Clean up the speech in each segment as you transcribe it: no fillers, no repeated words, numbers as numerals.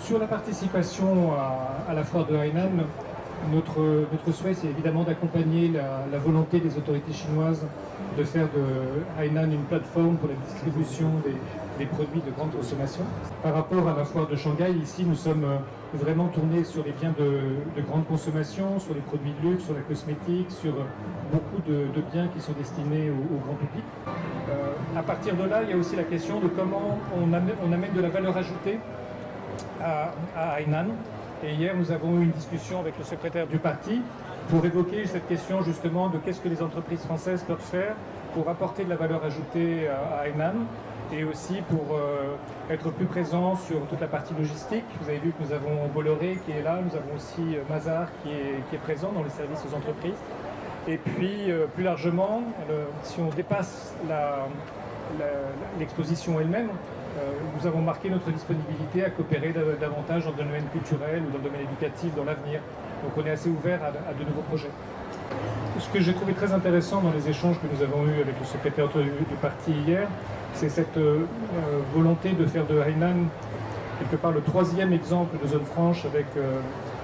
Sur la participation à la foire de Hainan, notre souhait, c'est évidemment d'accompagner la volonté des autorités chinoises de faire de Hainan une plateforme pour la distribution des produits de grande consommation. Par rapport à la foire de Shanghai, ici, nous sommes vraiment tournés sur les biens de grande consommation, sur les produits de luxe, sur la cosmétique, sur beaucoup de biens qui sont destinés au grand public. À partir de là, il y a aussi la question de comment on amène de la valeur ajoutée à Hainan. Et hier, nous avons eu une discussion avec le secrétaire du parti pour évoquer cette question justement de qu'est-ce que les entreprises françaises peuvent faire pour apporter de la valeur ajoutée à Hainan et aussi pour être plus présents sur toute la partie logistique. Vous avez vu que nous avons Bolloré qui est là, nous avons aussi Mazars qui est présent dans les services aux entreprises. Et puis, plus largement, si on dépasse l'exposition elle-même, nous avons marqué notre disponibilité à coopérer davantage dans le domaine culturel ou dans le domaine éducatif dans l'avenir. Donc on est assez ouvert à de nouveaux projets. Ce que j'ai trouvé très intéressant dans les échanges que nous avons eus avec le secrétaire du parti hier, c'est cette volonté de faire de Hainan quelque part le troisième exemple de zone franche avec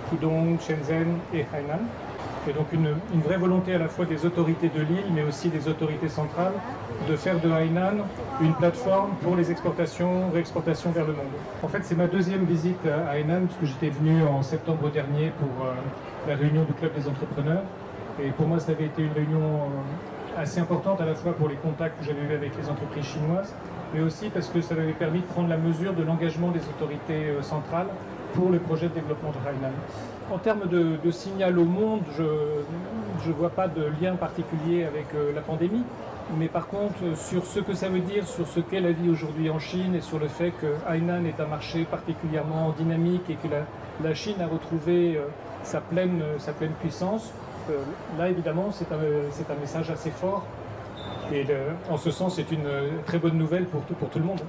Pudong, Shenzhen et Hainan. Et donc une vraie volonté à la fois des autorités de l'île, mais aussi des autorités centrales, de faire de Hainan une plateforme pour les exportations, réexportations vers le monde. En fait, c'est ma deuxième visite à Hainan, puisque j'étais venu en septembre dernier pour la réunion du Club des entrepreneurs. Et pour moi, ça avait été une réunion assez importante, à la fois pour les contacts que j'avais eus avec les entreprises chinoises, mais aussi parce que ça m'avait permis de prendre la mesure de l'engagement des autorités centrales pour le projet de développement de Hainan. En termes de signal au monde, je ne vois pas de lien particulier avec la pandémie, mais par contre, sur ce que ça veut dire, sur ce qu'est la vie aujourd'hui en Chine et sur le fait que Hainan est un marché particulièrement dynamique et que la Chine a retrouvé sa pleine puissance, là évidemment c'est un message assez fort et en ce sens c'est une très bonne nouvelle pour tout le monde.